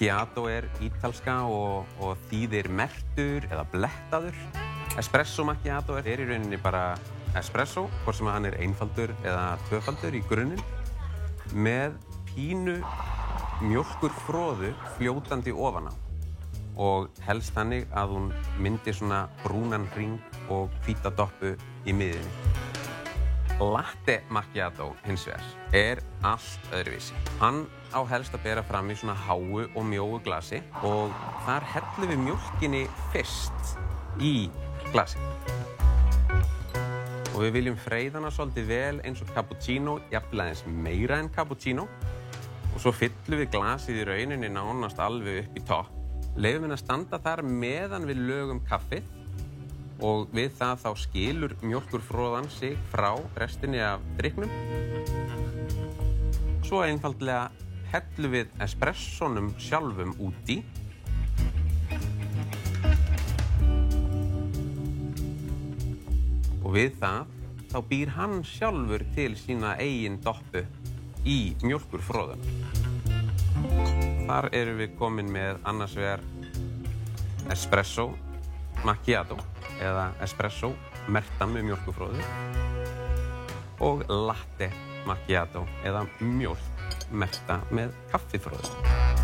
Macchiato ítalska og þýðir merktur eða blettaður. Espresso macchiato í rauninni bara espresso, hvort sem hann einfaldur eða tvöfaldur í grunninn, með pínu mjólkurfroðu fljótandi ofan á og helst þannig að hún myndi svona brúnan hring og hvíta doppu í miðjunni. Latte macchiato hins vegar allt öðruvísi. Hann á helst að bera fram í svona háu og mjóu glasi og þar hellum við mjólkinni fyrst í glasi. Og við viljum freyða hana svolítið vel eins og cappuccino, jafnvel aðeins meira en cappuccino. Og svo fyllum við glasið í rauninni nánast alveg upp í topp. Leyfum henni að standa þar meðan við lögum kaffið og við það þá skilur mjólkurfroðan sig frá restinni af drykknum. Svo einfaldlega hellum við espressonum sjálfum út í. Og við það þá býr hann sjálfur til sína eigin doppu í mjólkurfroðun. Þar erum við komin með annars vegar espresso macchiato eða espresso merktan með mjólkurfroðu og latte macchiato eða mjólk merkta með kaffifroðu.